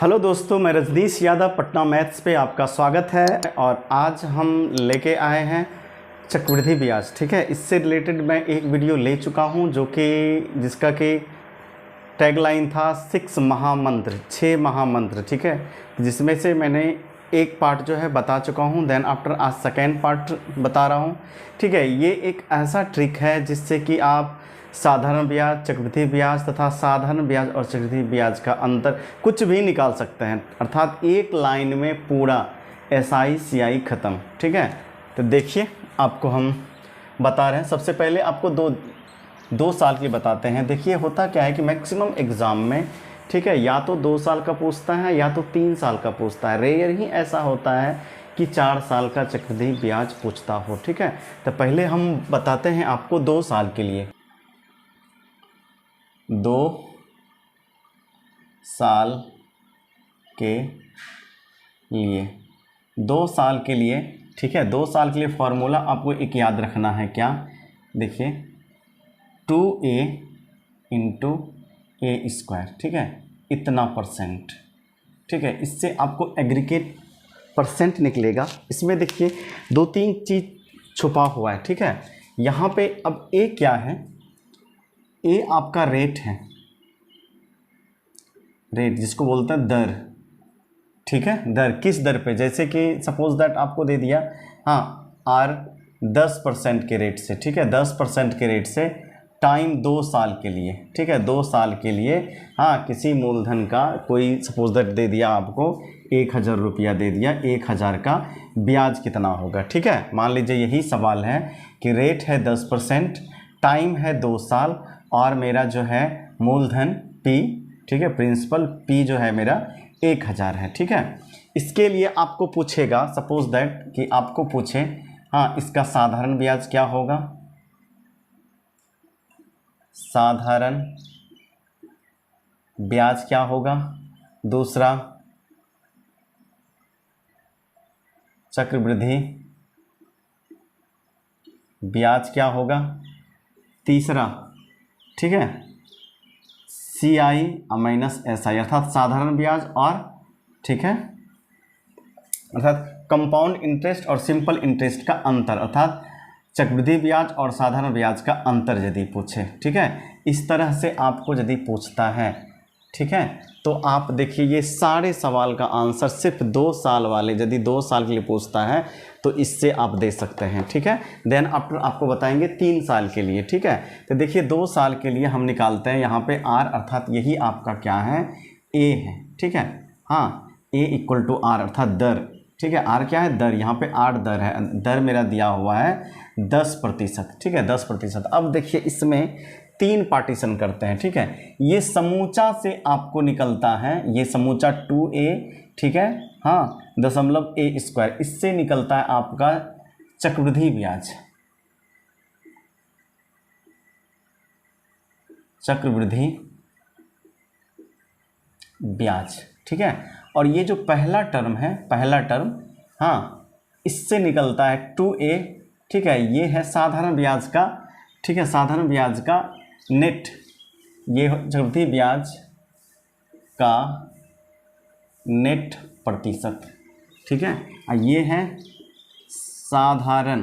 Hello दोस्तों, मैं Rajneesh Yadav Patna maths पे आपका स्वागत है। और आज हम लेके आए हैं चक्रवृद्धि ब्याज। ठीक है, इससे रिलेटेड मैं एक वीडियो ले चुका हूं जिसका कि टैगलाइन था 6 महामंत्र, 6 महामंत्र। ठीक है, जिसमें से मैंने एक पार्ट जो है बता चुका हूं, देन आफ्टर आज सेकेंड पार्ट बता रहा हूं। ठीक है, ये एक ऐसा ट्रिक है जिससे कि आप साधारण ब्याज, चक्रवृद्धि ब्याज तथा साधारण ब्याज और चक्रवृद्धि ब्याज का अंतर कुछ भी निकाल सकते हैं, अर्थात एक लाइन में पूरा SI CI ख़त्म। ठीक है, तो देखिए आपको हम बता रहे हैं। सबसे पहले आपको दो साल की बताते हैं। देखिए होता क्या है कि मैक्सिमम एग्ज़ाम में, ठीक है, या तो 2 साल का पूछता है या तो 3 साल का पूछता है। रेयर ही ऐसा होता है कि 4 साल का चक्रवृद्धि ब्याज पूछता हो। ठीक है, तो पहले हम बताते हैं आपको 2 साल के लिए। 2 साल के लिए, 2 साल के लिए, ठीक है, 2 साल के लिए फॉर्मूला आपको एक याद रखना है। क्या? देखिए 2A इंटू A²। ठीक है, इतना परसेंट। ठीक है, इससे आपको एग्रीगेट परसेंट निकलेगा। इसमें देखिए 2-3 चीज़ छुपा हुआ है। ठीक है, यहाँ पे अब A क्या है? A आपका रेट है, रेट जिसको बोलते हैं दर। ठीक है, दर किस दर पे? जैसे कि सपोज दैट आपको दे दिया, हाँ, R 10% के रेट से। ठीक है, 10% के रेट से टाइम 2 साल के लिए। ठीक है, 2 साल के लिए, हाँ, किसी मूलधन का कोई सपोज दैट दे दिया आपको 1000 रुपया दे दिया, 1000 का ब्याज कितना होगा? ठीक है, मान लीजिए यही सवाल है कि रेट है 10%, टाइम है 2 साल और मेरा जो है मूलधन P, ठीक है, प्रिंसिपल P जो है मेरा 1000 है। ठीक है, इसके लिए आपको पूछेगा, सपोज दैट कि आपको पूछे, हाँ, इसका साधारण ब्याज क्या होगा? साधारण ब्याज क्या होगा? दूसरा चक्रवृद्धि ब्याज क्या होगा? तीसरा, ठीक है, CI माइनस SI, अर्थात साधारण ब्याज और, ठीक है, अर्थात कंपाउंड इंटरेस्ट और सिंपल इंटरेस्ट का अंतर, अर्थात चक्रवृद्धि ब्याज और साधारण ब्याज का अंतर यदि पूछे। ठीक है, इस तरह से आपको यदि पूछता है, ठीक है, तो आप देखिए ये सारे सवाल का आंसर सिर्फ 2 साल वाले, यदि 2 साल के लिए पूछता है तो इससे आप दे सकते हैं। ठीक है, देन आफ्टर आपको बताएंगे 3 साल के लिए। ठीक है, तो देखिए 2 साल के लिए हम निकालते हैं यहाँ पे R, अर्थात यही आपका क्या है? A है। ठीक है, हाँ, A = R अर्थात दर। ठीक है, R क्या है? दर। यहाँ पे 8 दर है, दर मेरा दिया हुआ है 10%। ठीक है, 10%। अब देखिए इसमें 3 पार्टीशन करते हैं। ठीक है, ये समूचा से आपको निकलता है, ये समूचा 2A, ठीक है, हाँ, .A², इससे निकलता है आपका चक्रवृद्धि ब्याज। चक्रवृद्धि ब्याज। ठीक है, और ये जो पहला टर्म है, पहला टर्म, हाँ, इससे निकलता है 2A। ठीक है, ये है साधारण ब्याज का, ठीक है, साधारण ब्याज का नेट, ये चक्रवृद्धि ब्याज का नेट प्रतिशत। ठीक है, और ये है साधारण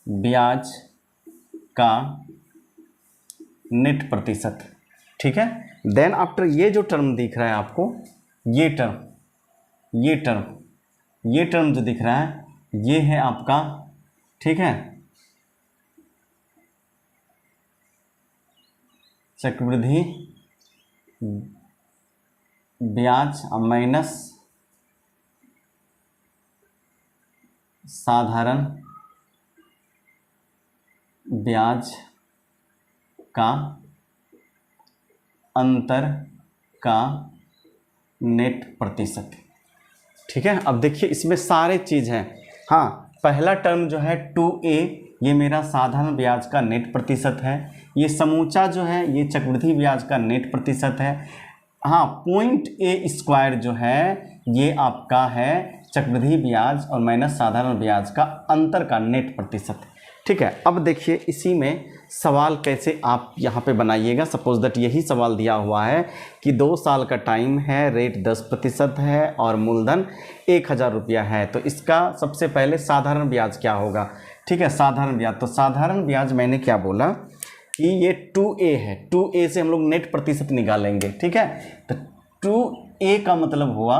ब्याज का नेट प्रतिशत। ठीक है, देन आफ्टर ये जो टर्म दिख रहा है आपको, ये टर्म जो दिख रहा है, ये है आपका, ठीक है, चक्रवृद्धि ब्याज माइनस साधारण ब्याज का अंतर का नेट प्रतिशत। ठीक है, अब देखिए इसमें सारे चीज़ हैं। हाँ, पहला टर्म जो है 2A, ये मेरा साधारण ब्याज का नेट प्रतिशत है। ये समूचा जो है ये चक्रवृद्धि ब्याज का नेट प्रतिशत है। हाँ, .A² जो है ये आपका है चक्रवृद्धि ब्याज और माइनस साधारण ब्याज का अंतर का नेट प्रतिशत। ठीक है, अब देखिए इसी में सवाल कैसे आप यहाँ पे बनाइएगा। सपोज दैट यही सवाल दिया हुआ है कि 2 साल का टाइम है, रेट 10% है और मूलधन 1000 रुपया है, तो इसका सबसे पहले साधारण ब्याज क्या होगा। ठीक है, साधारण ब्याज, तो साधारण ब्याज मैंने क्या बोला कि ये 2A है, 2A से हम लोग नेट प्रतिशत निकालेंगे। ठीक है, तो 2A का मतलब हुआ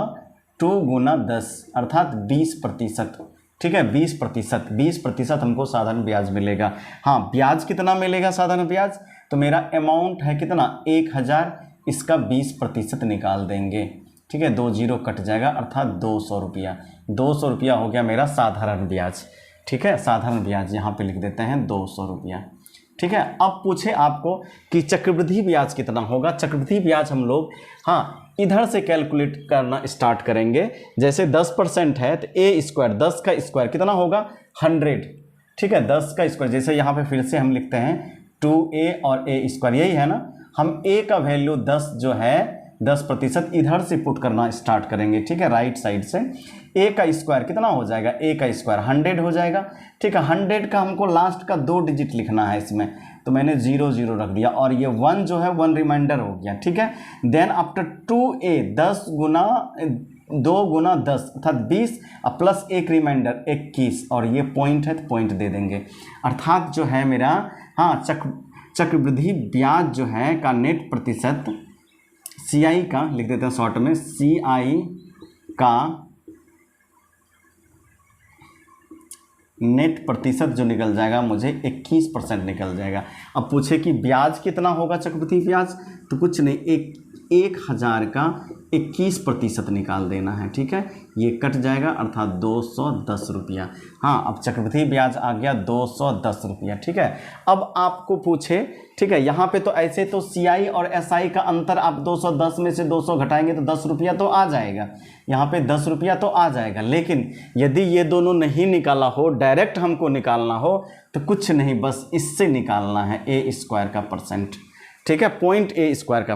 2 गुना 10 अर्थात 20%। ठीक है, 20% हमको साधारण ब्याज मिलेगा। हाँ, ब्याज कितना मिलेगा साधारण ब्याज, तो मेरा अमाउंट है कितना 1000, इसका 20% निकाल देंगे। ठीक है, 2 जीरो कट जाएगा अर्थात 200 रुपया। 200 रुपया हो गया मेरा साधारण ब्याज। ठीक है, साधारण ब्याज यहाँ पे लिख देते हैं 200 रुपया। ठीक है, अब पूछे आपको कि चक्रवृद्धि ब्याज कितना होगा। चक्रवृद्धि ब्याज हम लोग इधर से कैलकुलेट करना स्टार्ट करेंगे। जैसे 10% है तो ए स्क्वायर, 10 का स्क्वायर कितना होगा 100। ठीक है, 10 का स्क्वायर, जैसे यहाँ पे फिर से हम लिखते हैं 2A और ए स्क्वायर, यही है ना। हम ए का वैल्यू 10 जो है 10% इधर से पुट करना स्टार्ट करेंगे। ठीक है, राइट साइड से ए का स्क्वायर कितना हो जाएगा, ए का स्क्वायर 100 हो जाएगा। ठीक है, 100 का हमको लास्ट का 2 डिजिट लिखना है इसमें, तो मैंने 0 0 रख दिया और ये 1 जो है 1 रिमाइंडर हो गया। ठीक है, देन आफ्टर 2A 10 गुना 2 गुना 10 अर्थात 20 प्लस 1 रिमाइंडर 21, और ये पॉइंट है तो पॉइंट दे देंगे। अर्थात जो है मेरा चक्रवृद्धि ब्याज जो है का नेट प्रतिशत CI का लिख देते हैं शॉर्ट में, CI का नेट प्रतिशत जो निकल जाएगा मुझे 21% निकल जाएगा। अब पूछे कि ब्याज कितना होगा चक्रवृद्धि ब्याज, तो कुछ नहीं, 1000 का 21% निकाल देना है। ठीक है, ये कट जाएगा अर्थात 210 रुपया। हाँ, अब चक्रवृद्धि ब्याज आ गया 210 रुपया। ठीक है, अब आपको पूछे, ठीक है, यहाँ पे तो ऐसे तो CI और SI का अंतर आप 210 में से 200 घटाएंगे तो 10 रुपया तो आ जाएगा, यहाँ पे 10 रुपया तो आ जाएगा। लेकिन यदि ये दोनों नहीं निकाला हो, डायरेक्ट हमको निकालना हो, तो कुछ नहीं, बस इससे निकालना है ए स्क्वायर का परसेंट। ठीक है, पॉइंट ए स्क्वायर का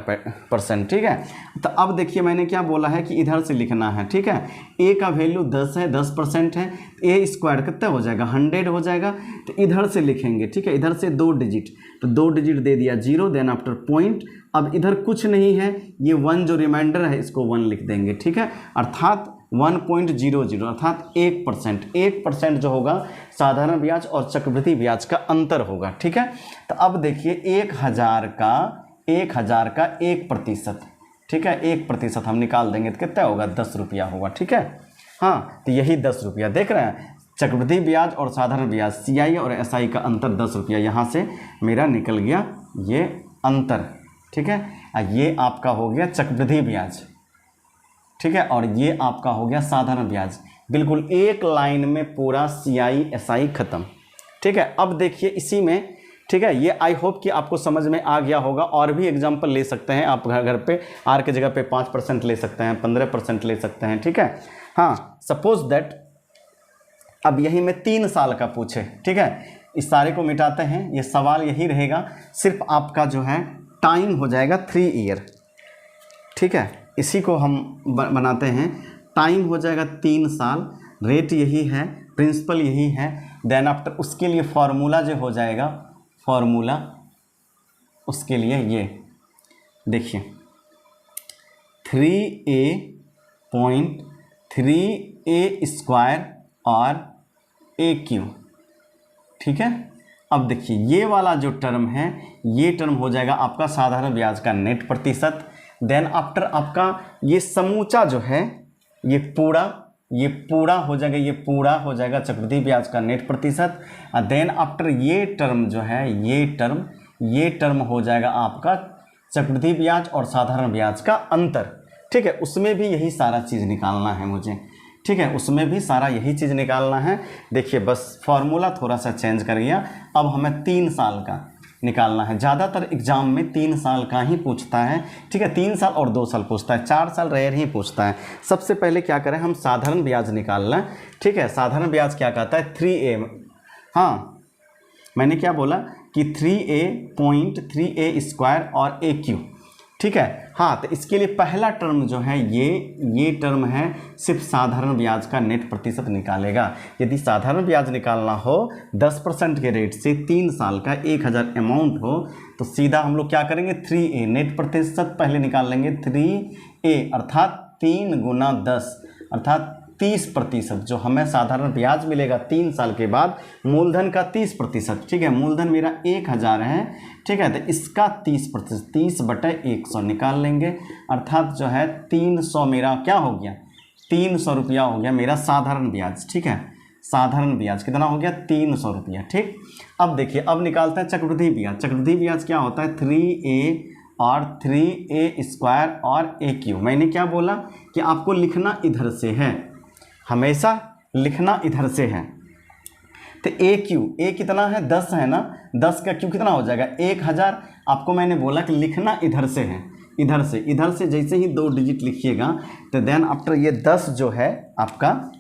परसेंट। ठीक है, तो अब देखिए मैंने क्या बोला है कि इधर से लिखना है। ठीक है, ए का वैल्यू 10 है, 10% है, ए स्क्वायर कितना हो जाएगा 100 हो जाएगा, तो इधर से लिखेंगे। ठीक है, इधर से 2 डिजिट, तो 2 डिजिट दे दिया 0, देन आफ्टर पॉइंट। अब इधर कुछ नहीं है, ये 1 जो रिमाइंडर है इसको 1 लिख देंगे। ठीक है, अर्थात 1.00 अर्थात 1%। 1% जो होगा साधारण ब्याज और चक्रवृद्धि ब्याज का अंतर होगा। ठीक है, तो अब देखिए 1000 का 1%। ठीक है, 1% हम निकाल देंगे तो कितना होगा 10 रुपया होगा। ठीक है, हाँ, तो यही 10 रुपया देख रहे हैं, चक्रवृद्धि ब्याज और साधारण ब्याज CI और SI का अंतर 10 रुपया, यहाँ से मेरा निकल गया ये अंतर। ठीक है, ये आपका हो गया चक्रवृद्धि ब्याज। ठीक है, और ये आपका हो गया साधारण ब्याज। बिल्कुल एक लाइन में पूरा CI SI खत्म। ठीक है, अब देखिए इसी में, ठीक है, ये आई होप कि आपको समझ में आ गया होगा। और भी एग्जांपल ले सकते हैं आप घर पे, R के जगह पे 5% ले सकते हैं, 15% ले सकते हैं। ठीक है, हाँ, सपोज दैट अब यही में 3 साल का पूछे। ठीक है, इस सारे को मिटाते हैं, ये सवाल यही रहेगा, सिर्फ आपका जो है टाइम हो जाएगा 3 ईयर। ठीक है, इसी को हम बनाते हैं, टाइम हो जाएगा 3 साल, रेट यही है, प्रिंसिपल यही है, देन आफ्टर उसके लिए फार्मूला जो हो जाएगा, फार्मूला उसके लिए ये देखिए 3A.3A² और AQ। ठीक है, अब देखिए ये वाला जो टर्म है, ये टर्म हो जाएगा आपका साधारण ब्याज का नेट प्रतिशत। देन आफ्टर आपका ये समूचा जो है ये पूरा हो जाएगा, ये पूरा हो जाएगा चक्रवृद्धि ब्याज का नेट प्रतिशत। देन आफ्टर ये टर्म जो है, ये टर्म हो जाएगा आपका चक्रवृद्धि ब्याज और साधारण ब्याज का अंतर। ठीक है, उसमें भी यही सारा चीज़ निकालना है मुझे। ठीक है, उसमें भी सारा यही चीज़ निकालना है। देखिए बस फार्मूला थोड़ा सा चेंज कर गया, अब हमें 3 साल का निकालना है। ज़्यादातर एग्जाम में 3 साल का ही पूछता है। ठीक है, 3 साल और 2 साल पूछता है, 4 साल रेयर ही पूछता है। सबसे पहले क्या करें, हम साधारण ब्याज निकाल लें। ठीक है, साधारण ब्याज क्या कहता है 3A। हाँ, मैंने क्या बोला कि 3A.3A² और AQ। ठीक है। हाँ, तो इसके लिए पहला टर्म जो है ये टर्म है सिर्फ साधारण ब्याज का नेट प्रतिशत निकालेगा। यदि साधारण ब्याज निकालना हो 10% के रेट से 3 साल का 1000 अमाउंट हो तो सीधा हम लोग क्या करेंगे 3A नेट प्रतिशत पहले निकाल लेंगे 3A अर्थात 3 गुना 10 अर्थात 30%। जो हमें साधारण ब्याज मिलेगा 3 साल के बाद मूलधन का 30%। ठीक है, मूलधन मेरा 1000 है। ठीक है, तो इसका 30% 30/100 निकाल लेंगे अर्थात जो है 300 मेरा क्या हो गया 300 रुपया हो गया मेरा साधारण ब्याज। ठीक है, साधारण ब्याज कितना हो गया 300 रुपया। ठीक, अब देखिए अब निकालते हैं चक्रवृद्धि ब्याज। चक्रवृद्धि ब्याज क्या होता है 3A और 3A² और AQ। मैंने क्या बोला कि आपको लिखना इधर से है, हमेशा लिखना इधर से है। तो A कितना है 10 है ना, 10 का Q कितना हो जाएगा 1000। आपको मैंने बोला कि लिखना इधर से है, इधर से जैसे ही 2 डिजिट लिखिएगा तो देन आफ्टर ये 10 जो है आपका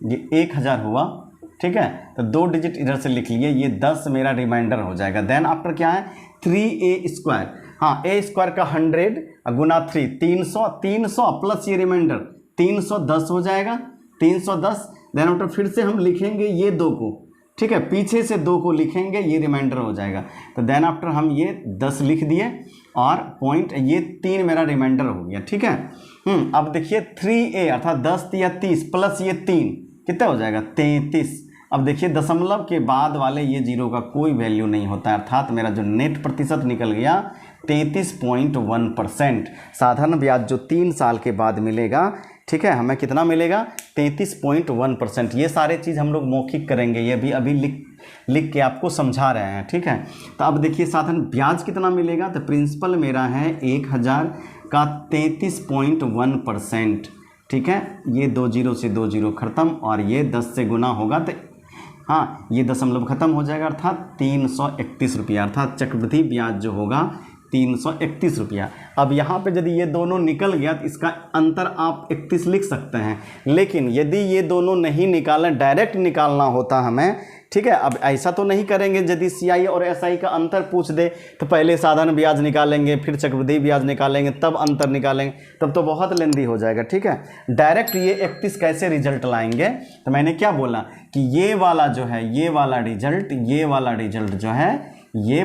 ये 1000 हुआ। ठीक है, तो 2 डिजिट इधर से लिख लिए, ये 10 मेरा रिमाइंडर हो जाएगा। देन आफ्टर क्या है 3A²। हाँ, A² का 100 गुना 3 300 प्लस ये रिमाइंडर 310 हो जाएगा 310। देन आफ्टर फिर से हम लिखेंगे ये 2 को। ठीक है, पीछे से 2 को लिखेंगे, ये रिमाइंडर हो जाएगा। तो देन आफ्टर हम ये 10 लिख दिए और पॉइंट ये 3 मेरा रिमाइंडर हो गया। ठीक है, अब देखिए 3A अर्थात 10 या 30 प्लस ये 3 कितना हो जाएगा 33। अब देखिए दशमलव के बाद वाले ये 0 का कोई वैल्यू नहीं होता है अर्थात मेरा जो नेट प्रतिशत निकल गया 33.1%। साधारण ब्याज जो 3 साल के बाद मिलेगा, ठीक है, हमें कितना मिलेगा 33.1%। ये सारे चीज़ हम लोग मौखिक करेंगे, ये भी अभी लिख के आपको समझा रहे हैं। ठीक है, तो अब देखिए साधारण ब्याज कितना मिलेगा तो प्रिंसिपल मेरा है 1000 का 33.1%। ठीक है, ये 2 0 से 2 0 खत्म और ये 10 से गुना होगा तो हाँ ये दशमलव खत्म हो जाएगा अर्थात 331 रुपया अर्थात चक्रवृद्धि ब्याज जो होगा 331 रुपया। अब यहाँ पे यदि ये दोनों निकल गया तो इसका अंतर आप 31 लिख सकते हैं, लेकिन यदि ये दोनों नहीं निकालें डायरेक्ट निकालना होता हमें। ठीक है, अब ऐसा तो नहीं करेंगे, यदि CI और SI का अंतर पूछ दे तो पहले साधारण ब्याज निकालेंगे फिर चक्रवृद्धि ब्याज निकालेंगे तब अंतर निकालेंगे, तब तो बहुत लेंदी हो जाएगा। ठीक है, डायरेक्ट ये 31 कैसे रिजल्ट लाएंगे तो मैंने क्या बोला कि ये वाला जो है ये वाला रिजल्ट जो है ये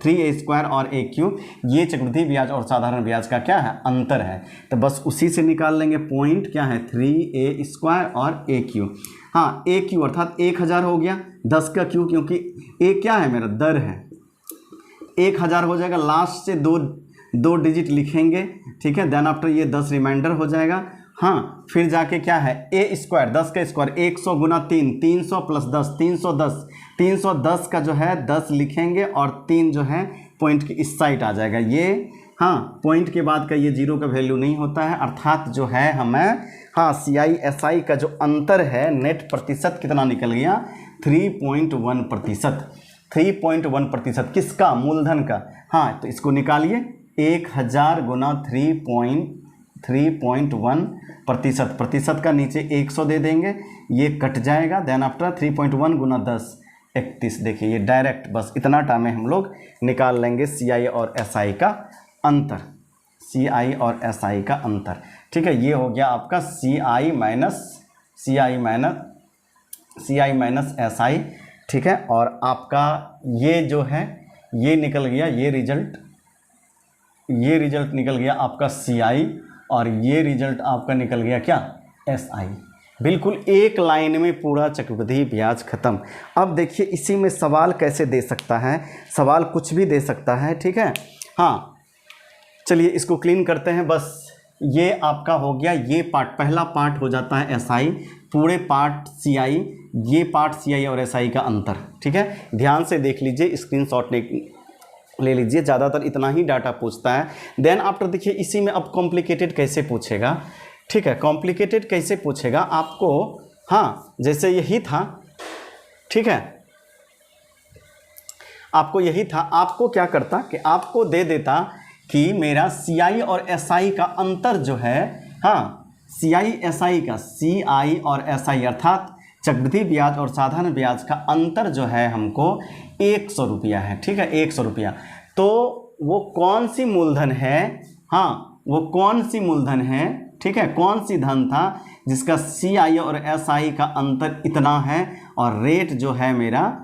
3A² और AQ ये चक्रवृद्धि ब्याज और साधारण ब्याज का क्या है अंतर है, तो बस उसी से निकाल लेंगे। पॉइंट क्या है 3A² और AQ। हाँ, AQ अर्थात 1000 हो गया 10 का Q क्योंकि A क्या है मेरा दर है 1000 हो जाएगा। लास्ट से दो डिजिट लिखेंगे। ठीक है, देन आफ्टर ये 10 रिमाइंडर हो जाएगा। हाँ, फिर जाके क्या है A² 10 का स्क्वायर 100 गुना 3 300 प्लस 10 310 का जो है 10 लिखेंगे और 3 जो है पॉइंट की इस साइड आ जाएगा। ये हाँ पॉइंट के बाद का ये 0 का वैल्यू नहीं होता है अर्थात जो है हमें हाँ CI SI का जो अंतर है नेट प्रतिशत कितना निकल गया 3.1%। 3.1% किसका मूलधन का। हाँ, तो इसको निकालिए 1000 गुना 3.1% प्रतिशत का नीचे 100 दे देंगे, ये कट जाएगा। देन आफ्टर 3.1 गुना 10 31। देखिए ये डायरेक्ट बस इतना टाइम में हम लोग निकाल लेंगे CI और SI का अंतर, CI और SI का अंतर। ठीक है, ये हो गया आपका CI माइनस SI। ठीक है, और आपका ये जो है ये निकल गया ये रिजल्ट निकल गया आपका CI और ये रिजल्ट आपका निकल गया क्या SI। बिल्कुल एक लाइन में पूरा चक्रवृद्धि ब्याज खत्म। अब देखिए इसी में सवाल कैसे दे सकता है, सवाल कुछ भी दे सकता है। ठीक है, हाँ चलिए इसको क्लीन करते हैं। बस ये आपका हो गया ये पार्ट, पहला पार्ट हो जाता है SI, पूरे पार्ट CI, ये पार्ट CI और SI का अंतर। ठीक है, ध्यान से देख लीजिए, स्क्रीनशॉट ले लीजिए, ज़्यादातर इतना ही डाटा पूछता है। देन आफ्टर देखिए इसी में अब कॉम्प्लिकेटेड कैसे पूछेगा। ठीक है, कॉम्प्लिकेटेड कैसे पूछेगा आपको, हाँ जैसे यही था। ठीक है, आपको यही था, आपको क्या करता कि आपको दे देता कि मेरा CI और SI का अंतर जो है, हाँ CI और SI अर्थात चक्रवृद्धि ब्याज और साधारण ब्याज का अंतर जो है हमको 100 रुपया है, ठीक है, 100 रुपया। तो वो कौन सी मूलधन है, हाँ वो कौन सी मूलधन है, ठीक है, कौन सी धन था जिसका CI और SI का अंतर इतना है और रेट जो है मेरा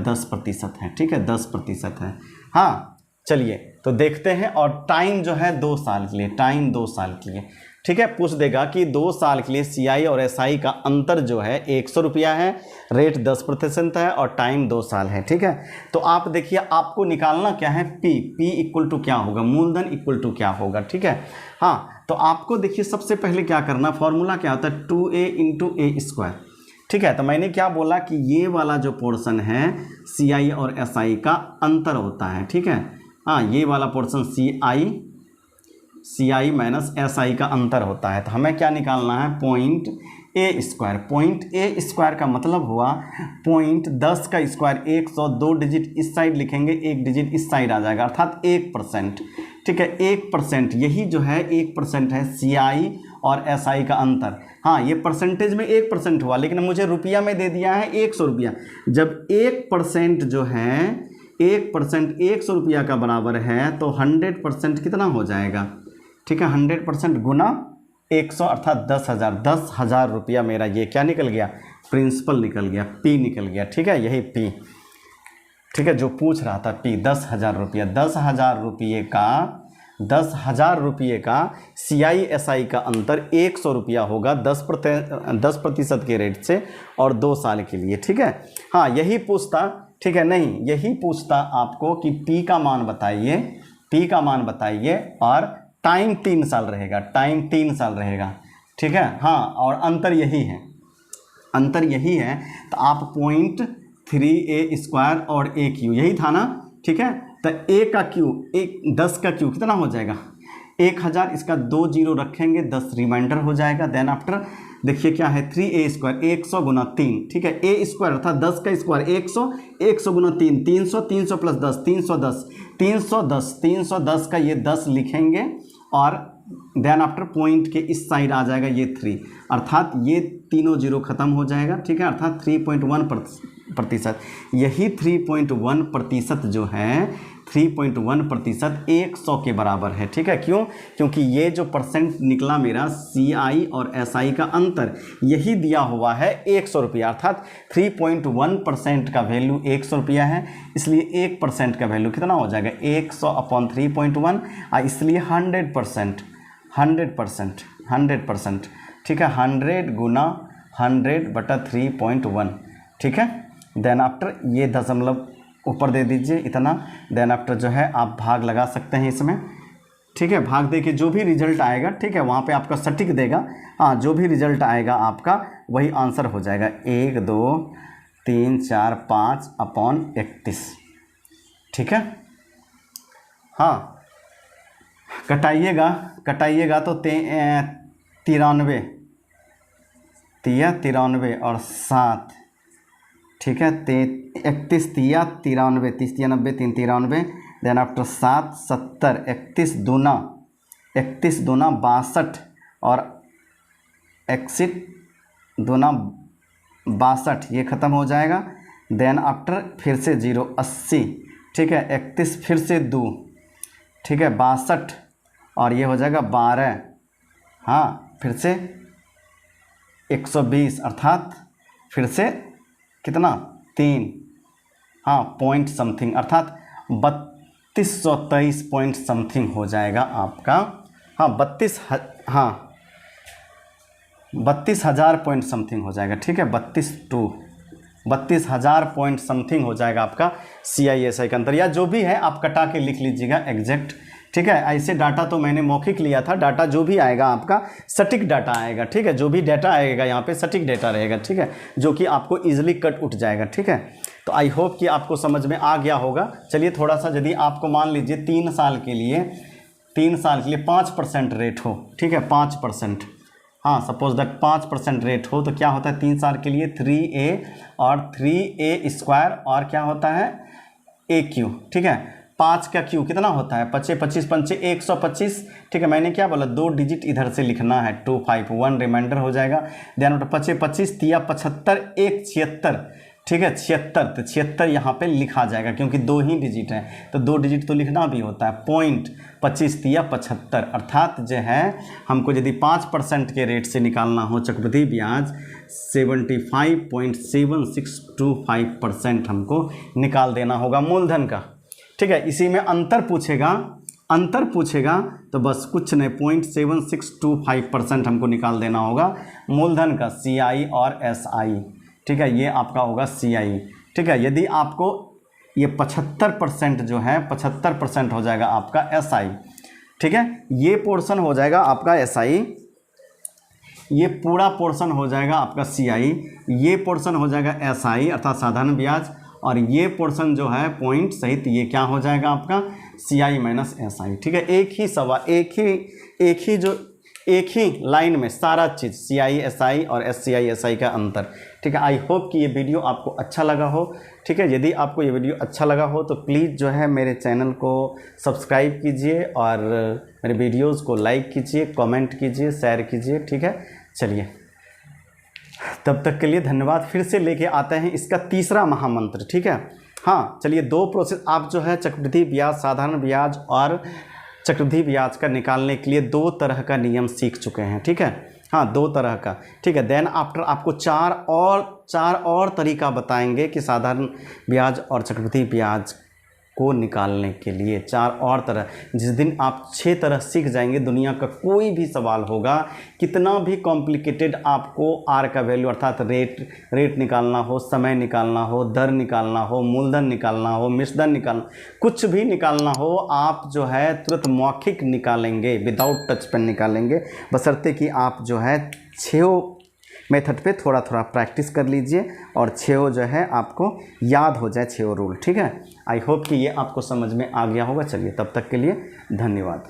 10% है, ठीक है, 10% है। हाँ चलिए तो देखते हैं। और टाइम जो है 2 साल के लिए, टाइम 2 साल के लिए, ठीक है। पूछ देगा कि 2 साल के लिए CI और SI का अंतर जो है 100 रुपया है, रेट 10% है और टाइम 2 साल है, ठीक है। तो आप देखिए आपको निकालना क्या है, P इक्वल टू क्या होगा, मूलधन इक्वल टू क्या होगा, ठीक है। हाँ तो आपको देखिए सबसे पहले क्या करना, फॉर्मूला क्या होता है 2A × A², ठीक है। तो मैंने क्या बोला कि ये वाला जो पोर्शन है CI और SI का अंतर होता है, ठीक है। हाँ ये वाला पोर्शन CI माइनस SI का अंतर होता है। तो हमें क्या निकालना है, पॉइंट A स्क्वायर का मतलब हुआ 10 का स्क्वायर 100, 2 डिजिट इस साइड लिखेंगे, 1 डिजिट इस साइड आ जाएगा, अर्थात 1%, ठीक है, 1%। यही जो है 1% है CI और SI का अंतर। हाँ ये परसेंटेज में 1% हुआ, लेकिन मुझे रुपया में दे दिया है 100 रुपया। जब 1% जो है 1% 100 रुपया का बराबर है तो 100% कितना हो जाएगा, ठीक है, 100% गुना 100 अर्थात 10,000 रुपया मेरा ये क्या निकल गया, प्रिंसिपल निकल गया, P निकल गया, ठीक है, यही P, ठीक है, जो पूछ रहा था P 10,000 रुपया। 10,000 रुपये का CI SI का अंतर 100 रुपया होगा 10% के रेट से और 2 साल के लिए, ठीक है। हाँ यही पूछता, ठीक है, नहीं यही पूछता आपको कि P का मान बताइए और टाइम 3 साल रहेगा, ठीक है। हाँ और अंतर यही है, तो आप पॉइंट 3A² और AQ यही था ना, ठीक है। तो A का Q 10 का Q कितना हो जाएगा 1000, इसका 2 जीरो रखेंगे, 10 रिमाइंडर हो जाएगा। देन आफ्टर देखिए क्या है 3A² 100 गुना 3, ठीक है, A² अर्थात 10 का स्क्वायर 100 गुना 3 300, 300 प्लस 10 310 का ये 10 लिखेंगे और देन आफ्टर पॉइंट के इस साइड आ जाएगा ये 3, अर्थात ये तीनों जीरो खत्म हो जाएगा, ठीक है, अर्थात 3.1%। यही 3.1% जो है 3.1% 100 के बराबर है, ठीक है। क्यों, क्योंकि ये जो परसेंट निकला मेरा CI और SI का अंतर यही दिया हुआ है 100 रुपया, अर्थात 3.1% का वैल्यू 100 रुपया है, इसलिए 1% का वैल्यू कितना हो जाएगा 100 अपॉन 3.1, इसलिए 100%, ठीक है, 100 गुना 100/3.1, ठीक है। देन आफ्टर ये दशमलव ऊपर दे दीजिए इतना। देन आफ्टर जो है आप भाग लगा सकते हैं इसमें, ठीक है, भाग दे के जो भी रिजल्ट आएगा, ठीक है, वहाँ पे आपका सटीक देगा। हाँ जो भी रिजल्ट आएगा आपका वही आंसर हो जाएगा 1 2 3 4 5 अपॉन 31, ठीक है। हाँ कटाइएगा तो 93 और 7, ठीक है, 31 तिया 93, 30 तिया 90, 3 93, देन आफ्टर 7 70, 31 दूना 62 और 61 दूना 62, ये ख़त्म हो जाएगा। देन आफ्टर फिर से 0 80, ठीक है, 31 फिर से 2, ठीक है, 62 और ये हो जाएगा 12, हाँ फिर से 120 अर्थात फिर से कितना 3, हाँ पॉइंट समथिंग, अर्थात 3223 पॉइंट समथिंग हो जाएगा आपका। हाँ 32,000 पॉइंट समथिंग हो जाएगा, ठीक है, 32,000 पॉइंट समथिंग हो जाएगा आपका CI SI का अंतर, या जो भी है आप कटा के लिख लीजिएगा एग्जैक्ट, ठीक है। ऐसे डाटा तो मैंने मौखिक लिया था, डाटा जो भी आएगा आपका सटीक डाटा आएगा, ठीक है, जो भी डाटा आएगा यहाँ पे सटीक डाटा रहेगा, ठीक है, जो कि आपको इजीली कट उठ जाएगा, ठीक है। तो आई होप कि आपको समझ में आ गया होगा। चलिए थोड़ा सा, यदि आपको मान लीजिए 3 साल के लिए 5% रेट हो, ठीक है, 5%, हाँ सपोज दैट 5% रेट हो तो क्या होता है 3 साल के लिए 3A और 3A² और क्या होता है AQ, ठीक है। 5 का क्यू कितना होता है, 5 25 पंचे 125। ठीक है, मैंने क्या बोला, 2 डिजिट इधर से लिखना है, 251 रिमाइंडर हो जाएगा। ध्यान रखो, 5 25 तिया 75 1 76। ठीक है, 76, तो 76 यहाँ पे लिखा जाएगा क्योंकि 2 ही डिजिट है, तो 2 डिजिट तो लिखना भी होता है। पॉइंट 25 तिया 75, अर्थात जो है हमको यदि 5% के रेट से निकालना हो चक्रवृद्धि ब्याज 75.7625% हमको निकाल देना होगा मूलधन का। ठीक है, इसी में अंतर पूछेगा तो बस कुछ नहीं, 0.7625% हमको निकाल देना होगा मूलधन का, CI और SI। ठीक है, ये आपका होगा CI। ठीक है, यदि आपको ये 75% जो है 75% हो जाएगा आपका SI। ठीक है, ये पोर्शन हो जाएगा आपका SI, ये पूरा पोर्शन हो जाएगा आपका CI, ये पोर्शन हो जाएगा SI अर्थात साधारण ब्याज, और ये पोर्शन जो है पॉइंट सहित ये क्या हो जाएगा आपका CI माइनस SI। ठीक है, एक ही लाइन में सारा चीज़ CI SI और SCI SI का अंतर। ठीक है, आई होप कि ये वीडियो आपको अच्छा लगा हो। ठीक है, यदि आपको ये वीडियो अच्छा लगा हो तो प्लीज़ जो है मेरे चैनल को सब्सक्राइब कीजिए और मेरे वीडियोज़ को लाइक कीजिए, कमेंट कीजिए, शेयर कीजिए। ठीक है, चलिए तब तक के लिए धन्यवाद। फिर से लेके आते हैं इसका तीसरा महामंत्र। ठीक है, हाँ चलिए, 2 प्रोसेस आप जो है चक्रवृद्धि ब्याज, साधारण ब्याज और चक्रवृद्धि ब्याज का निकालने के लिए 2 तरह का नियम सीख चुके हैं। ठीक है, हाँ 2 तरह का। ठीक है, देन आफ्टर आपको 4 और तरीका बताएंगे कि साधारण ब्याज और चक्रवृद्धि ब्याज को निकालने के लिए 4 और तरह। जिस दिन आप 6 तरह सीख जाएंगे, दुनिया का कोई भी सवाल होगा, कितना भी कॉम्प्लिकेटेड आपको आर का वैल्यू अर्थात रेट निकालना हो, समय निकालना हो, दर निकालना हो, मूलधन निकालना हो, मिश्रधन निकालना, कुछ भी निकालना हो, आप जो है तुरंत मौखिक निकालेंगे, विदाउट टच पेन निकालेंगे, बशर्ते कि आप जो है 6 मेथड पे थोड़ा थोड़ा प्रैक्टिस कर लीजिए और 6 जो है आपको याद हो जाए, 6 रूल। ठीक है, आई होप कि ये आपको समझ में आ गया होगा। चलिए तब तक के लिए धन्यवाद।